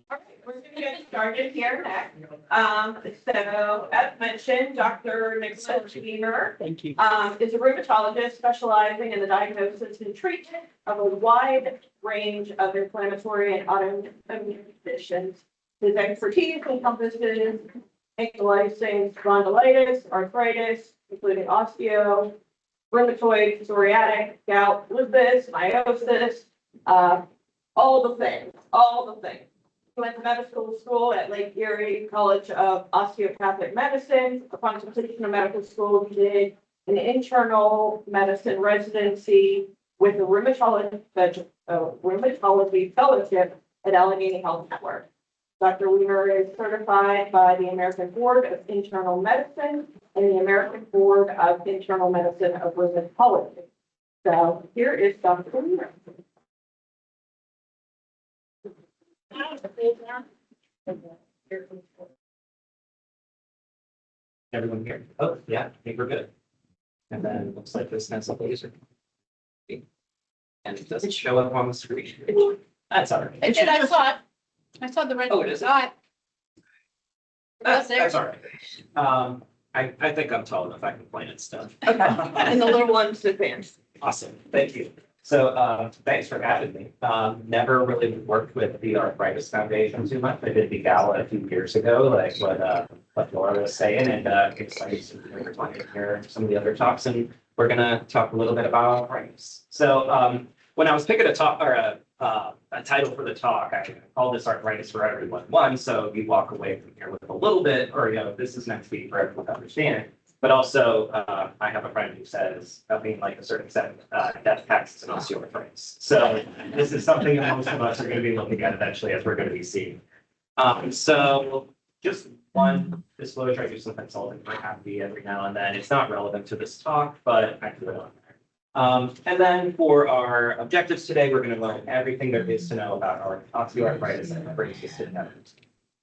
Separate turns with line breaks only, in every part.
All right, we're going to get started here next. So, as mentioned, Dr. Nicholas Wiemer
Thank you.
is a rheumatologist specializing in the diagnosis and treatment of a wide range of inflammatory and autoimmune conditions. His expertise encompasses ankylosing spondylitis, arthritis, including osteo, rheumatoid, psoriatic, gout, lupus, myositis, all the things. He went to medical school at Lake Erie College of Osteopathic Medicine. Upon completion of medical school, he did an internal medicine residency with a rheumatology fellowship at Allegheny Health Network. Dr. Wiemer is certified by the American Board of Internal Medicine and the American Board of Internal Medicine of Rheumatology. So here is Dr. Wiemer.
Everyone here? Oh, yeah, I think we're good. And then it looks like this has a laser. And it doesn't show up on the screen. That's all right.
I did, I saw it. I saw the red.
Oh, it is?
Saw it.
That's all right. I think I'm tall enough. I can plan and stuff.
Okay, and the little one's advanced.
Awesome. Thank you. So thanks for having me. Never really worked with the Arthritis Foundation too much. I did the gala a few years ago, like what Laura was saying, and excited to hear some of the other talks. And we're gonna talk a little bit about arthritis. So when I was picking a talk or a title for the talk, I called this Arthritis for Everyone 1. So you walk away from here with a little bit, or this is meant to be for everyone to understand. But also, I have a friend who says being like a certain set of death taxes and osteoarthritis. So this is something that most of us are going to be looking at eventually, as we're going to be seeing. So just one disclosure: I do some consulting for AbbVie every now and then. It's not relevant to this talk, but I do it on there. And then for our objectives today, we're going to learn everything there is to know about our osteoarthritis and brain-assisted therapy.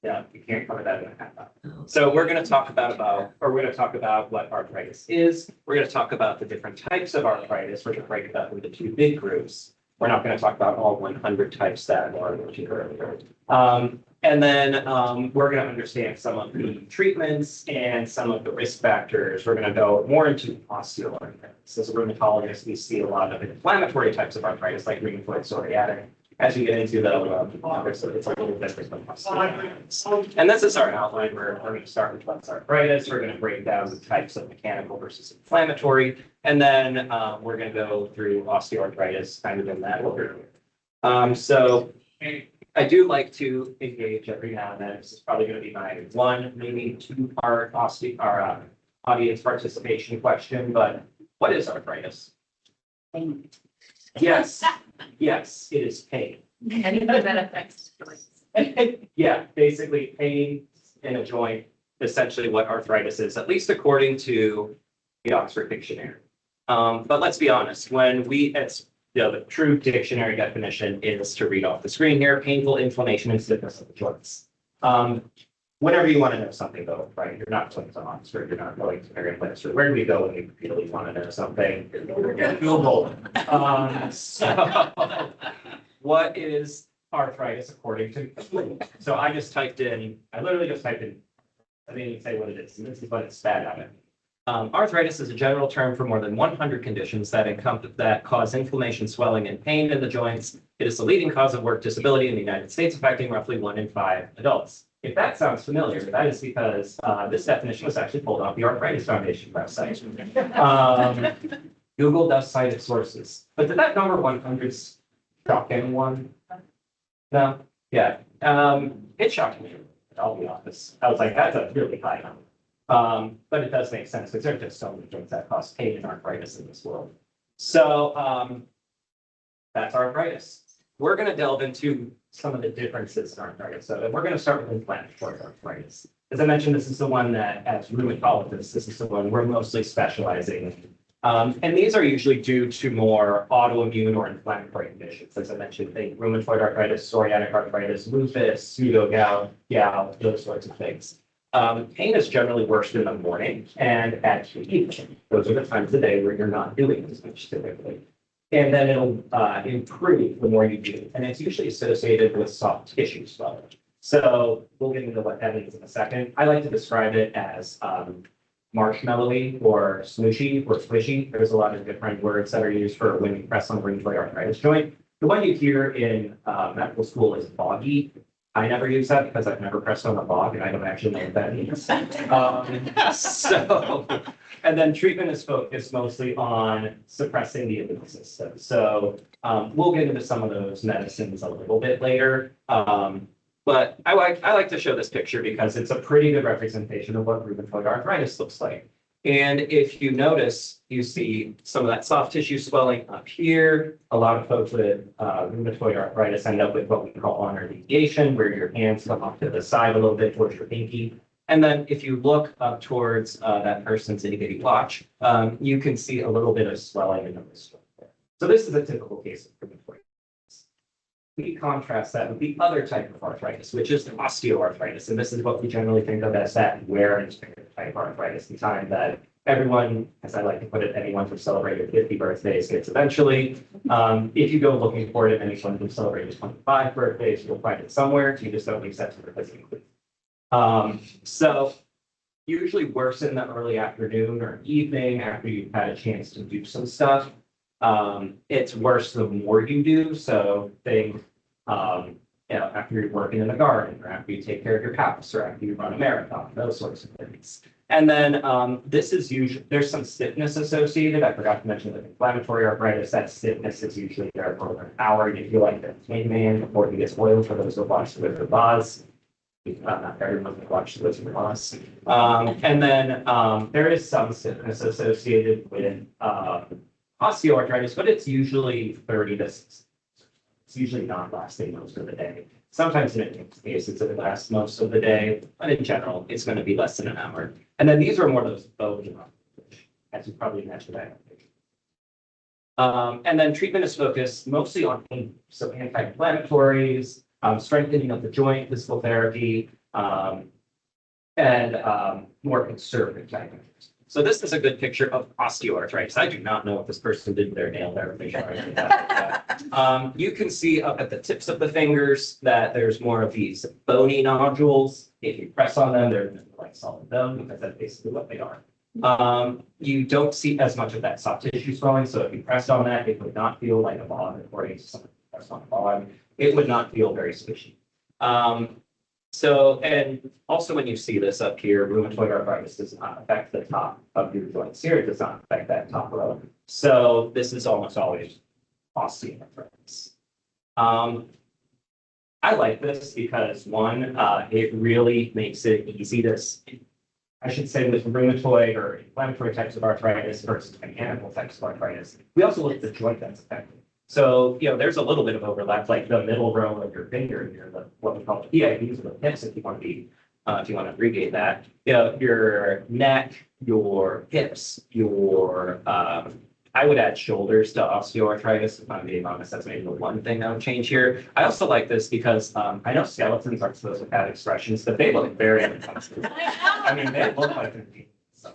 Yeah, you can't cover that in a half hour. So we're going to talk about what arthritis is. We're going to talk about the different types of arthritis. We're going to break it up into 2 big groups. We're not going to talk about all 100 types that Laura mentioned earlier. And then we're going to understand some of the treatments and some of the risk factors. We're going to go more into osteoarthritis. As a rheumatologist, we see a lot of inflammatory types of arthritis, like rheumatoid, psoriatic. As you get into the so it's a little different than osteoarthritis. And this is our outline. We're going to start with what's arthritis. We're going to break down the types of mechanical versus inflammatory. And then we're going to go through osteoarthritis kind of in that order. So I do like to engage every now and then. This is probably going to be my 1, maybe 2-part audience participation question. But what is arthritis? Yes, it is pain.
Anything that affects joints.
Yeah, basically pain in a joint, essentially what arthritis is, at least according to the Oxford Dictionary. But let's be honest, it's the true dictionary definition is to read off the screen here: painful inflammation and stiffness of the joints. Whenever you want to know something, though, right? You're not going to Oxford, you're not going to Merriam Webster. Where do we go when we really want to know something? Google. So, what is arthritis according to Google? So I literally just typed in, I didn't even say what it is, and this is what it's spat out at. Arthritis is a general term for more than 100 conditions that cause inflammation, swelling, and pain in the joints. It is the leading cause of work disability in the United States, affecting roughly 1 in 5 adults. If that sounds familiar, that is because this definition was actually pulled off the Arthritis Foundation website. Google does cite its sources, but did that number 100 shock anyone? No? Yeah. It shocked me. I'll be honest. I was like, that's a really high number. But it does make sense because there are just so many things that cause pain and arthritis in this world. So that's arthritis. We're going to delve into some of the differences in arthritis. So we're going to start with inflammatory arthritis. As I mentioned, this is the one that, as rheumatologists, this is the one we're mostly specializing in. And these are usually due to more autoimmune or inflammatory conditions. As I mentioned, rheumatoid arthritis, psoriatic arthritis, lupus, pseudo-gout, those sorts of things. Pain is generally worse in the morning and at evening. Those are the times of the day where you're not doing as much typically. And then it'll improve the more you do. And it's usually associated with soft tissue swelling. So we'll get into what that means in a second. I like to describe it as marshmallowy or smooshy or squishy. There's a lot of different words that are used for when you press on the rheumatoid arthritis joint. The one you hear in medical school is boggy. I never use that because I've never pressed on a bog and I don't actually know what that means. And then treatment is focused mostly on suppressing the immune system. So we'll get into some of those medicines a little bit later. But I like to show this picture because it's a pretty good representation of what rheumatoid arthritis looks like. And if you notice, you see some of that soft tissue swelling up here. A lot of folks with rheumatoid arthritis end up with what we call ulnar deviation, where your hands come off to the side a little bit towards your pinky. And then if you look up towards that person's itty bitty watch, you can see a little bit of swelling in the wrist. So this is a typical case of rheumatoid. We contrast that with the other type of arthritis, which is osteoarthritis. And this is what we generally think of as that wear and tear type arthritis, the time that everyone, as I like to put it, anyone who celebrated 50 birthdays gets eventually. If you go looking for it, and anyone who celebrated 25 birthdays, you'll find it somewhere. You just don't accept it because you so usually worse in the early afternoon or evening after you've had a chance to do some stuff. It's worse the more you do. So think, after you're working in the garden or after you take care of your house or after you run a marathon, those sorts of things. And then this is usually, there's some stiffness associated. I forgot to mention that inflammatory arthritis, that stiffness is usually there for an hour. You feel like the Tin Man before he gets oiled for those who watch the Wizard of Oz. Not everyone can watch the Wizard of Oz. And then there is some stiffness associated with osteoarthritis, but it's usually 30 to 60. It's usually not lasting most of the day. Sometimes in cases it lasts most of the day, but in general, it's going to be less than an hour. And then these are more of those bony, as you probably mentioned. And then treatment is focused mostly on pain, so anti-inflammatories, strengthening of the joint, physical therapy, and more conservative type measures. So this is a good picture of osteoarthritis. I do not know if this person did their nail verification. You can see up at the tips of the fingers that there's more of these bony nodules. If you press on them, they're like solid bone because that's basically what they are. You don't see as much of that soft tissue swelling. So if you pressed on that, it would not feel like a bog, according to someone who pressed on a bog. It would not feel very squishy. And also when you see this up here, rheumatoid arthritis does not affect the top of your joints here. It does not affect that top row. So this is almost always osteoarthritis. I like this because one, it really makes it easy to, I should say with rheumatoid or inflammatory types of arthritis versus mechanical types of arthritis, we also look at the joint that's affected. So, there's a little bit of overlap, like the middle row of your finger here, what we call the PIVs or the hips, if you want to abbreviate that. Your neck, your hips, your, I would add shoulders to osteoarthritis. If I'm being honest, that's maybe the one thing I would change here. I also like this because I know skeletons aren't supposed to have expressions, but they look very uncomfortable. I mean, they look like they're being so.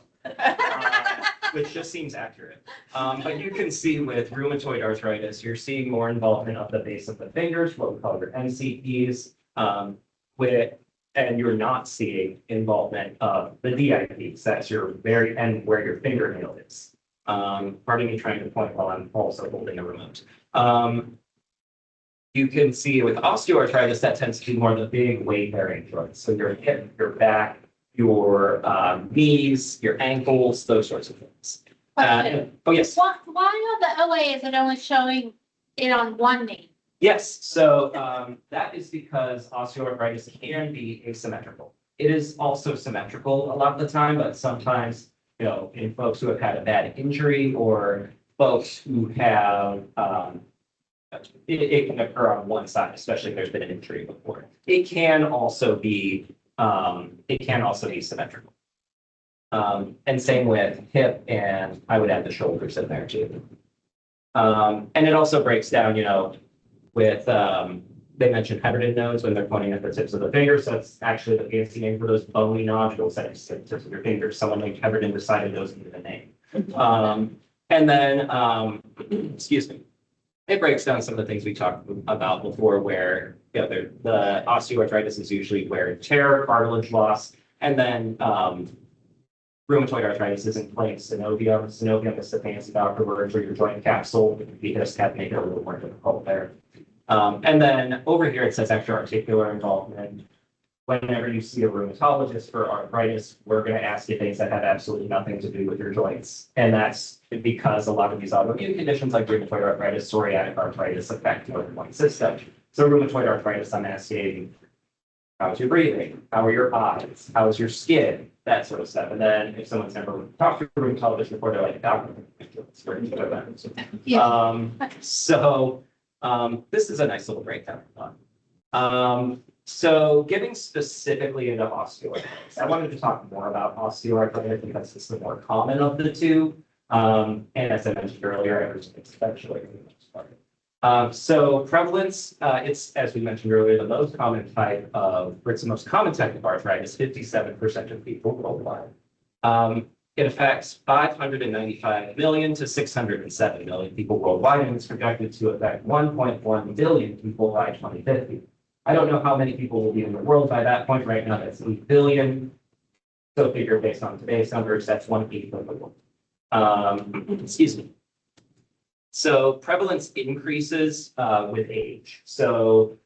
Which just seems accurate. But you can see with rheumatoid arthritis, you're seeing more involvement of the base of the fingers, what we call your MCPs, and you're not seeing involvement of the DIPs. That's your very end where your fingernail is. Pardon me trying to point while I'm also holding a remote. You can see with osteoarthritis, that tends to be more the big weight-bearing joints. So your hip, your back, your knees, your ankles, those sorts of things. Oh, yes.
Why on the OA is it only showing it on one knee?
Yes, so that is because osteoarthritis can be asymmetrical. It is also symmetrical a lot of the time, but sometimes, in folks who have had a bad injury or folks who have, it can occur on one side, especially if there's been an injury before. It can also be symmetrical. And same with hip, and I would add the shoulders in there too. And it also breaks down, with, they mentioned Heberden nodes when they're pointing at the tips of the fingers. So it's actually the fancy name for those bony nodules that you see at the tips of your fingers. Someone named Heberden decided those into the name. And then, excuse me. it breaks down some of the things we talked about before where, you know, the osteoarthritis is usually wear and tear, cartilage loss, and then rheumatoid arthritis is inflamed synovium. Synovium is the fancy doctor word for your joint capsule. We just have to make it a little more difficult there. And then over here, it says extra-articular involvement. Whenever you see a rheumatologist for arthritis, we're going to ask you things that have absolutely nothing to do with your joints. And that's because a lot of these autoimmune conditions like rheumatoid arthritis, psoriatic arthritis affect your joint system. So rheumatoid arthritis, I'm asking, how's your breathing? How are your eyes? How is your skin? That sort of stuff. And then if someone's never talked to a rheumatologist before, they're like, doctor, this is a nice little breakdown. So getting specifically into osteoarthritis, I wanted to talk more about osteoarthritis because it's the more common of the two. And as I mentioned earlier, it's actually so prevalence, it's, as we mentioned earlier, the most common type of, or it's the most common type of arthritis, 57% of people worldwide. It affects 595 million to 607 million people worldwide, and it's projected to affect 1.1 billion people by 2050. I don't know how many people will be in the world by that point. Right now, that's 8 billion. So figure based on today's numbers, that's 1/8 of the world. Excuse me. So prevalence increases with age. So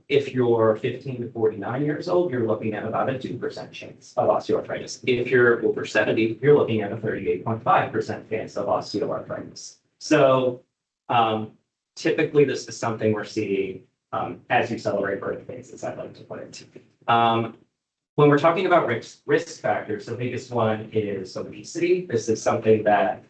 if you're 15 to 49 years old, you're looking at about a 2% chance of osteoarthritis. If you're over 70, you're looking at a 38.5% chance of osteoarthritis. So typically, this is something we're seeing as you celebrate birthdays, as I'd like to put it. When we're talking about risk factors, the biggest one is obesity. This is something that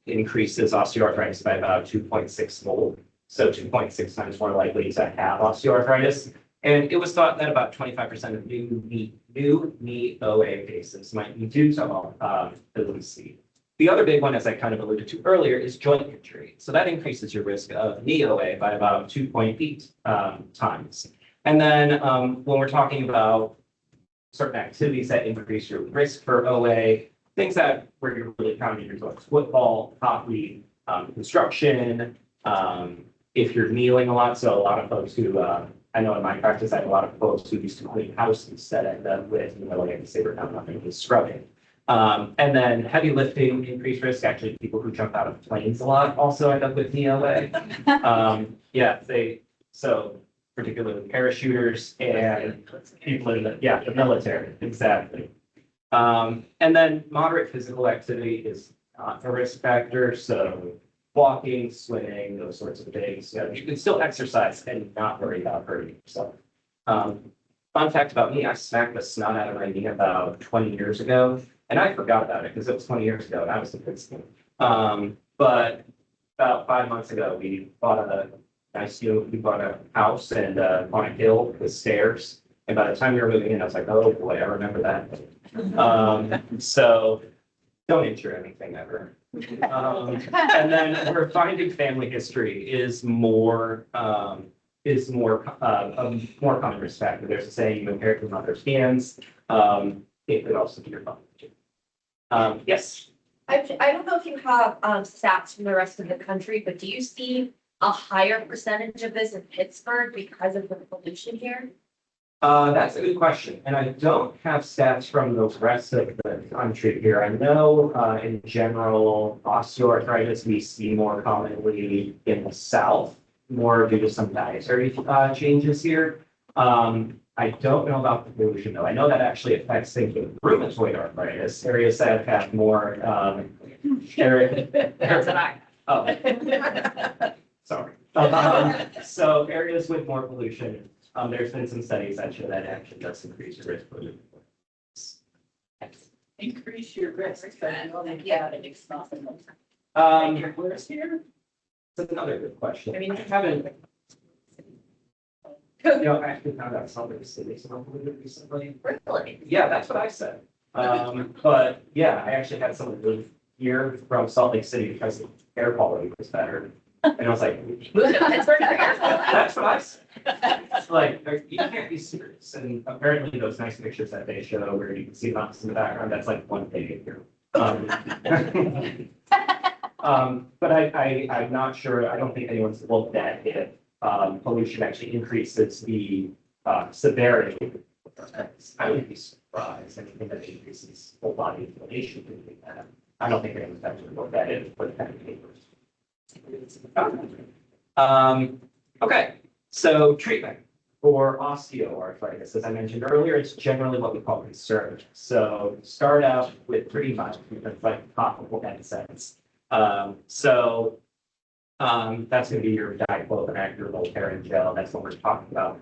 increases osteoarthritis by about 2.6-fold. So 2.6 times more likely to have osteoarthritis. And it was thought that about 25% of new knee OA cases might be due to obesity. The other big one, as I kind of alluded to earlier, is joint injury. So that increases your risk of knee OA by about 2.8 times. And then when we're talking about certain activities that increase your risk for OA, things that where you're really pounding your joints, football, hockey, construction, if you're kneeling a lot. So a lot of folks who, I know in my practice, I have a lot of folks who used to clean houses that end up with, like I say, now nothing is scrubbing. And then heavy lifting, increased risk. Actually, people who jump out of planes a lot also end up with knee OA. So particularly parachuters and people in the military, exactly. And then moderate physical activity is not a risk factor. So walking, swimming, those sorts of things. You can still exercise and not worry about hurting yourself. Fun fact about me, I smacked the snot out of my knee about 20 years ago. And I forgot about it because it was 20 years ago and I was in Pittsburgh. But about 5 months ago, we bought a house and on a hill with stairs. And by the time we were moving in, I was like, oh boy, I remember that. So don't injure anything ever. And then we're finding family history is a more common risk factor. There's a saying you inherit your mother's hands. It could also be your father. Yes.
I don't know if you have stats from the rest of the country, but do you see a higher percentage of this in Pittsburgh because of the pollution here?
That's a good question. And I don't have stats from the rest of the country here. I know in general, osteoarthritis we see more commonly in the South, more due to some dietary changes here. I don't know about the pollution though. I know that actually affects things with rheumatoid arthritis, areas that have more
That's what I.
Oh. Sorry. So areas with more pollution, there's been some studies that show that actually does increase your risk for lupus.
Increase your risk.
Yeah.
Where's here?
That's another good question.
I mean,
I haven't. I actually found out Salt Lake City recently.
Really?
Yeah, that's what I said. But yeah, I actually had someone move here from Salt Lake City because the air quality was better. And I was like, that's what I said. It's like, you can't be serious. And apparently those nice pictures that they show where you can see mountains in the background, that's like one day here. But I'm not sure, I don't think anyone's looked at if, pollution actually increases the, severity. I would be surprised, anything that increases whole body inflammation would be that. I don't think anyone's actually looked at it for the kind of papers. Okay, so treatment for osteoarthritis, as I mentioned earlier, it's generally what we call conservative. So start out with pretty much like topical NSAIDs. That's going to be your diclofenac, your Voltaren gel. That's what we're talking about.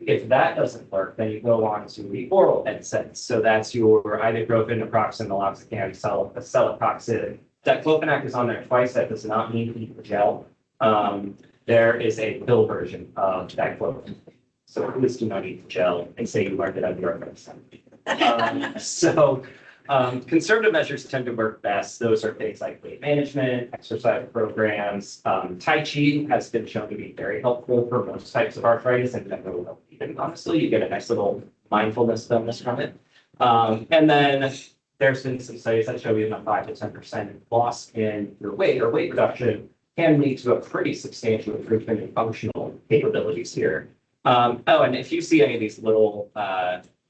If that doesn't work, then you go on to the oral NSAIDs. So that's your ibuprofen, naproxen, meloxicam, celecoxib. Diclofenac is on there twice. That does not mean eat the gel. There is a pill version of diclofenac. So please do not eat the gel and say you learned it on your own. Conservative measures tend to work best. Those are things like weight management, exercise programs. Tai Chi has been shown to be very helpful for most types of arthritis, and even honestly, you get a nice little mindfulness bonus from it. And then there's been some studies that show even a 5 to 10% loss in your weight or weight reduction can lead to a pretty substantial improvement in functional capabilities here. And if you see any of these little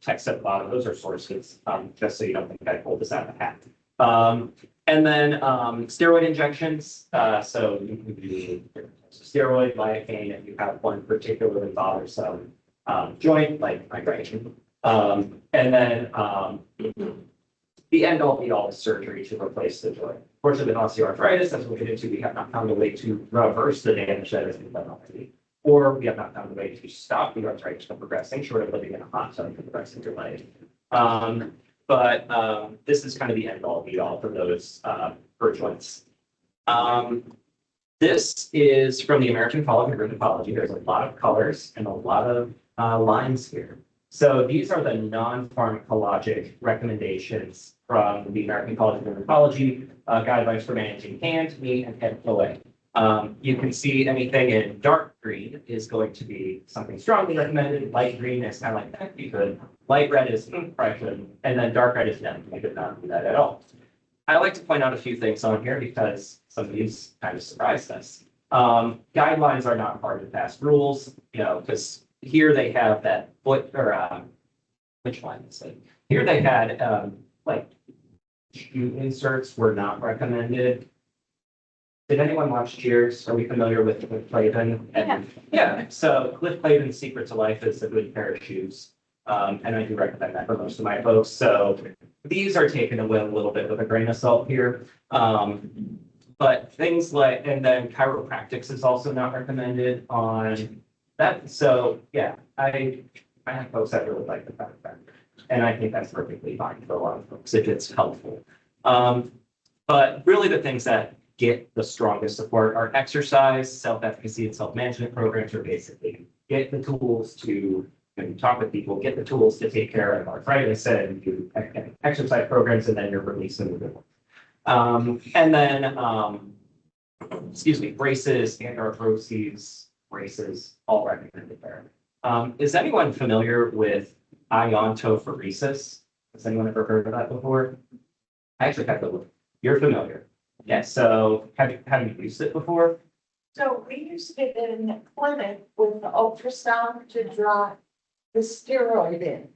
text at the bottom, those are sources, just so you don't think I pulled this out of the hat. And then steroid injections. So you can do steroid, lidocaine, if you have one particularly bothersome joint, like migration. And then the end all be all is surgery to replace the joint. Of course, with osteoarthritis, as we'll get into, we have not found a way to reverse the damage that has been done already. Or we have not found a way to stop the arthritis from progressing, short of living in a hot tub for the rest of your life. But this is kind of the end all be all for those for joints. This is from the American College of Rheumatology. There's a lot of colors and a lot of lines here. So these are the non-pharmacologic recommendations from the American College of Rheumatology, guidelines for managing hand, knee, and head OA. You can see anything in dark green is going to be something strongly recommended. Light green is kind of like that, you could. Light red is impression, and then dark red is no, you could not do that at all. I like to point out a few things on here because some of these kind of surprised us. Guidelines are not hard and fast rules, because here they have that foot or which one is it? Here they had like shoe inserts were not recommended. Did anyone watch Cheers? Are we familiar with Cliff Clavin? Yeah. So Cliff Clavin's Secret to Life is a good pair of shoes. And I do recommend that for most of my folks. So these are taken away a little bit with a grain of salt here. But things like, and then chiropractics is also not recommended on that. So yeah, I have folks that really like the chiropractic. And I think that's perfectly fine for a lot of folks if it's helpful. But really the things that get the strongest support are exercise, self-efficacy, and self-management programs are basically get the tools to talk with people, get the tools to take care of arthritis and do exercise programs, and then you're releasing the and then, braces and arthroses, braces, all recommended there. Is anyone familiar with iontophoresis? Has anyone ever heard of that before? I actually have to look. You're familiar. Yes. So have you used it before?
So we used it in the clinic with the ultrasound to draw the steroid in.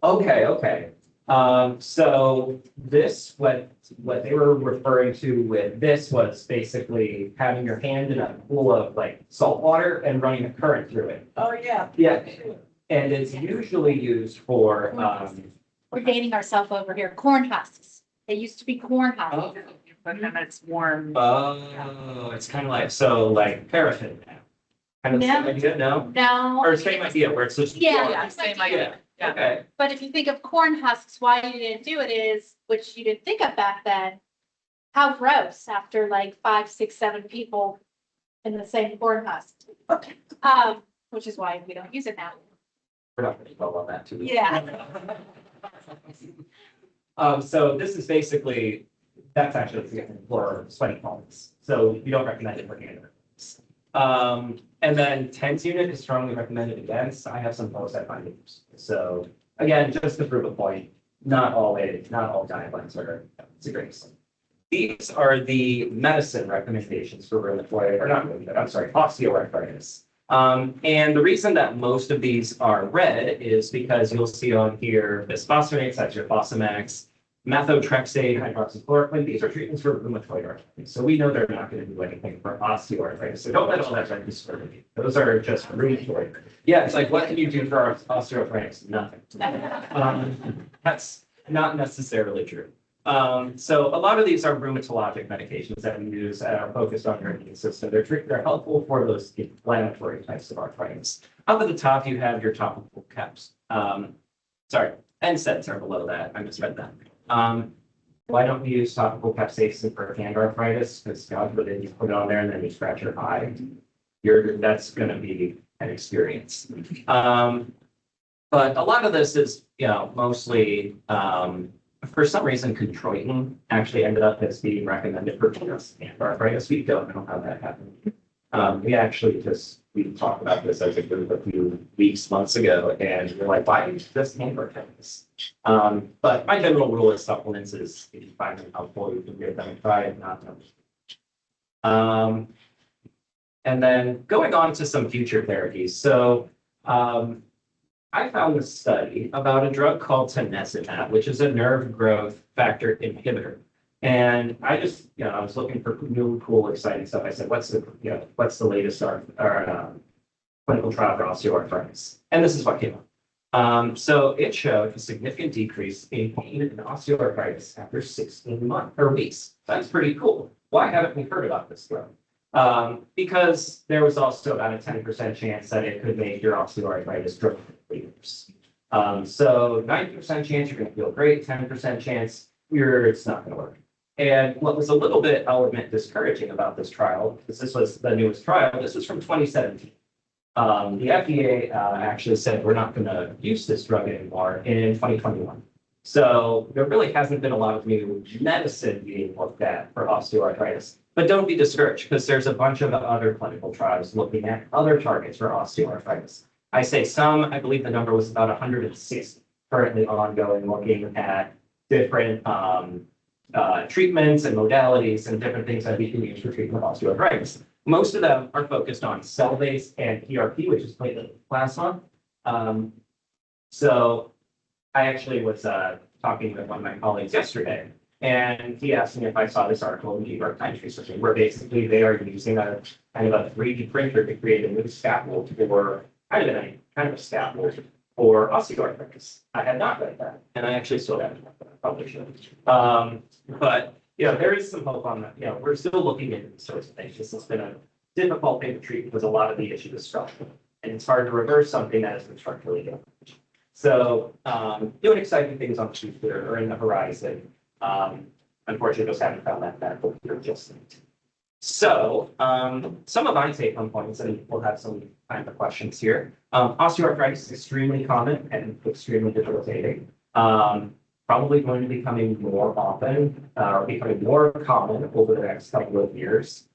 Okay. So this, what they were referring to with this was basically having your hand in a pool of like salt water and running a current through it.
Oh, yeah.
Yeah. And it's usually used for,
We're dating ourselves over here. Corn husks. They used to be corn husks.
But then it's warm.
oh, it's kind of like, so like paraffin now. Kind of the same idea, no?
No.
Or same idea where it's just.
Yeah.
Same
Yeah,
idea. Yeah.
okay.
But if you think of corn husks, why you didn't do it is, which you didn't think of back then, how gross after like 5, 6, 7 people in the same corn husk. Which is why we don't use it now.
We're not going to dwell on that too.
Yeah.
So this is basically, that's actually for sweaty palms. So we don't recommend it for hands. And then TENS unit is strongly recommended against. I have some folks that find it. So again, just to prove a point, not all guidelines are, it's a great. These are the medicine recommendations for rheumatoid, or not rheumatoid, I'm sorry, osteoarthritis. And the reason that most of these are red is because you'll see on here bisphosphonates, that's your Fosamax, methotrexate, hydroxychloroquine. These are treatments for rheumatoid arthritis. So we know they're not going to do anything for osteoarthritis. So don't let all that red disturb you. Those are just rheumatoid. Yeah, it's like, what can you do for osteoarthritis? Nothing. That's not necessarily true. So a lot of these are rheumatologic medications that we use that are focused on your immune system. They're helpful for those inflammatory types of arthritis. Up at the top, you have your topical caps. Sorry, NSAIDs are below that. I misread that. Why don't we use topical capsaicin for hand arthritis? Because God forbid you put it on there and then you scratch your eye. That's going to be an experience. But a lot of this is, mostly for some reason, chondroitin actually ended up as being recommended for hand arthritis. We don't know how that happened. We talked about this as a group a few weeks, months ago, and we're like, why is this hand arthritis? But my general rule of supplements is if you find them helpful, you can give them a try, if not, no. And then going on to some future therapies. So I found a study about a drug called tanezumab, which is a nerve growth factor inhibitor. And I just, I was looking for new, cool, exciting stuff. I said, what's the latest clinical trial for osteoarthritis? And this is what came up. So it showed a significant decrease in pain and osteoarthritis after 16 months or weeks. That's pretty cool. Why haven't we heard about this drug? Because there was also about a 10% chance that it could make your osteoarthritis dramatically worse. So 90% chance you're going to feel great, 10% chance it's not going to work. And what was a little bit, I'll admit, discouraging about this trial, because this was the newest trial, this was from 2017. The FDA actually said we're not going to use this drug anymore in 2021. So there really hasn't been a lot of new medicine being looked at for osteoarthritis. But don't be discouraged, because there's a bunch of other clinical trials looking at other targets for osteoarthritis. I say some, I believe the number was about 160 currently ongoing, looking at different treatments and modalities and different things that we can use for treatment of osteoarthritis. Most of them are focused on cell-based and PRP, which is platelet plasma. So I actually was talking with one of my colleagues yesterday, and he asked me if I saw this article in the New York Times recently, where basically they are using a kind of a 3D printer to create a new scaffold for kind of a scaffold for osteoarthritis. I had not read that, and I actually still haven't read that. I probably should. But there is some hope on that. We're still looking into these sorts of things. This has been a difficult thing to treat because a lot of the issue is structural, and it's hard to reverse something that has been structurally damaged. So doing exciting things on the future or in the horizon. Unfortunately, just haven't found that medical cure just yet. So some of my take-home points, and we'll have some time for questions here. Osteoarthritis is extremely common and extremely debilitating. Probably going to be becoming more often or becoming more common over the next couple of years.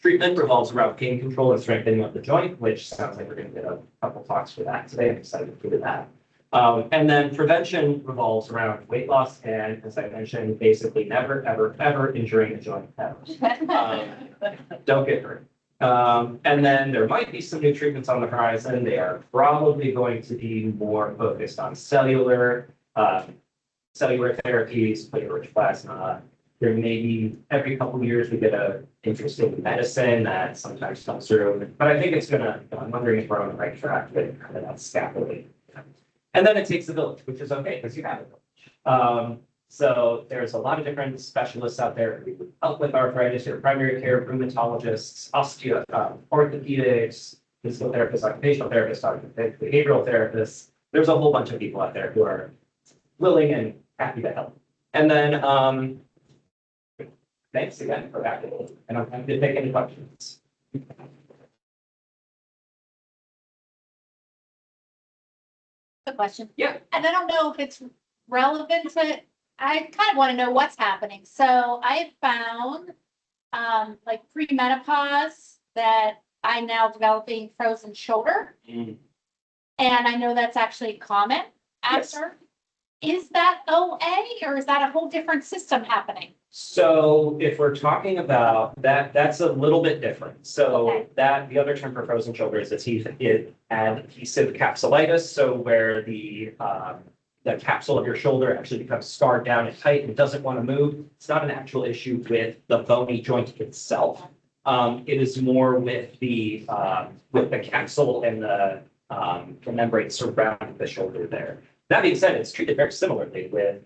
Treatment revolves around pain control and strengthening of the joint, which sounds like we're going to get a couple talks for that today. I'm excited to do that. And then prevention revolves around weight loss and, as I mentioned, basically never, ever, ever injuring a joint ever. Don't get hurt. And then there might be some new treatments on the horizon. They are probably going to be more focused on cellular therapies, platelet-rich plasma. There may be every couple of years we get an interesting medicine that sometimes comes through. But I think it's I'm wondering if we're on the right track with kind of that scaffolding. And then it takes a village, which is okay because you have a village. So there's a lot of different specialists out there who would help with arthritis, your primary care, rheumatologists, orthopedics, physical therapists, occupational therapists, behavioral therapists. There's a whole bunch of people out there who are willing and happy to help. And then thanks again for that. And I'm happy to take any questions.
The question.
Yeah.
And I don't know if it's relevant to, I kind of want to know what's happening. So I found like pre-menopause that I'm now developing frozen shoulder. And I know that's actually common after. is that OA or is that a whole different system happening?
So if we're talking about that, that's a little bit different. So
Okay.
that, the other term for frozen shoulder is adhesive capsulitis. So where the capsule of your shoulder actually becomes scarred down and tight and doesn't want to move. It's not an actual issue with the bony joint itself. It is more with the capsule and the membrane surrounding the shoulder there. That being said, it's treated very similarly with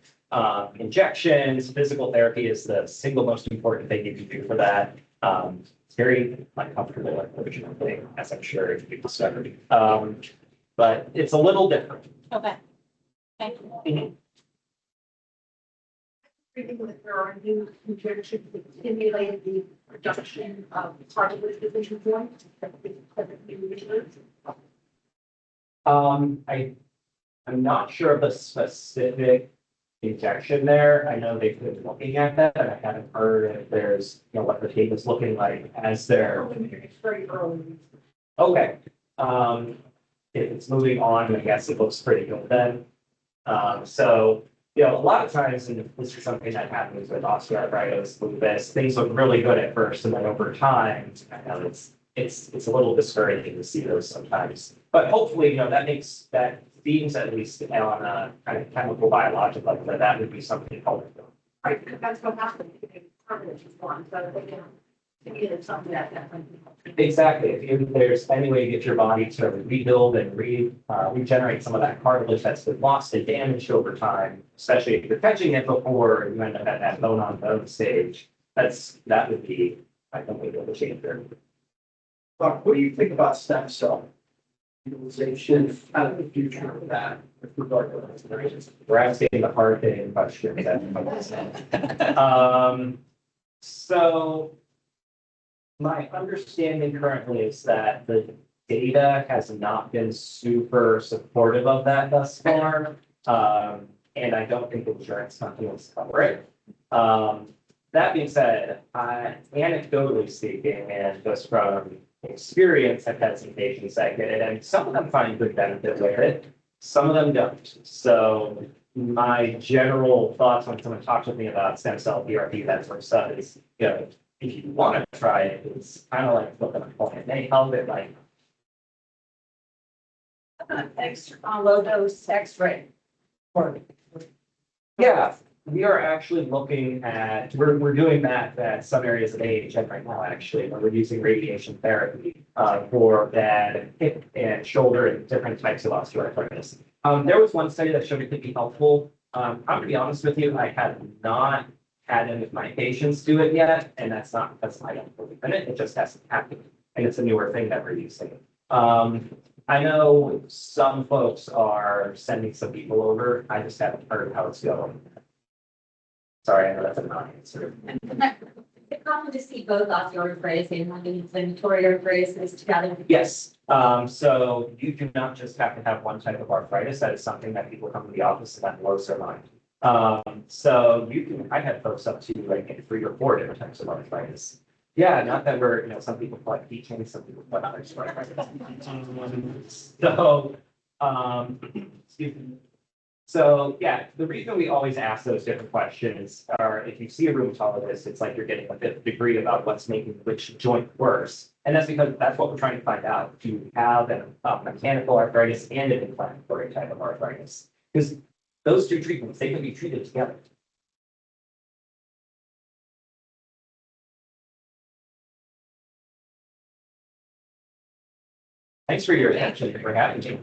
injections. Physical therapy is the single most important thing you can do for that. It's very uncomfortable, unfortunately, as I'm sure you've discovered. But it's a little different.
Okay. Thank you.
Reading that there are new injections that stimulate the production of cartilage division joints.
I'm not sure of the specific injection there. I know they've been looking at that, and I haven't heard if there's, what the tape is looking like as they're.
It's very early.
Okay. If it's moving on, I guess it looks pretty good then. So, a lot of times, and this is something that happens with osteoarthritis, lupus, things look really good at first, and then over time, it's a little discouraging to see those sometimes. But hopefully, that seems at least on a kind of chemical biological level, that would be something helpful.
Right, because that's what happens. Cartilage is one, so they can stimulate something that happens.
Exactly. If there's any way to get your body to rebuild and regenerate some of that cartilage that's been lost and damaged over time, especially if you're catching it before you end up at that bone on bone stage, that would be, I think, a changer.
What do you think about stem cell utilization out of the future of that with regard to restoration?
We're asking the hard hitting question. So my understanding currently is that the data has not been super supportive of that thus far. And I don't think insurance companies cover it. That being said, anecdotally speaking, and just from experience, I've had some patients that get it, and some of them find good benefit with it, some of them don't. So my general thoughts when someone talks with me about stem cell therapy, that sort of stuff is, if you want to try it, it's kind of like looking at it may help it, like
Low dose X-ray.
yeah. We are actually looking at, we're doing that at some areas of AHN right now, actually, where we're using radiation therapy for that hip and shoulder and different types of osteoarthritis. There was one study that showed it could be helpful. I'm going to be honest with you, I have not had any of my patients do it yet, and that's I don't believe in it. It just hasn't happened, and it's a newer thing that we're using. I know some folks are sending some people over. I just haven't heard how it's going. Sorry, I know that's a non-answer.
It's common to see both osteoarthritis and inflammatory arthritis together.
Yes, so you do not just have to have one type of arthritis. That is something that people come to the office and that blows their mind. So I had folks up to like 3 or 4 different types of arthritis. Yeah, not that we're, some people call it teaching, some people call it arthritis. Excuse me. So yeah, the reason we always ask those different questions are if you see a rheumatologist, it's like you're getting a fifth degree about what's making which joint worse. And that's because that's what we're trying to find out. Do you have a mechanical arthritis and an inflammatory type of arthritis? Because those two treatments, they can be treated together. Thanks for your attention and for having me.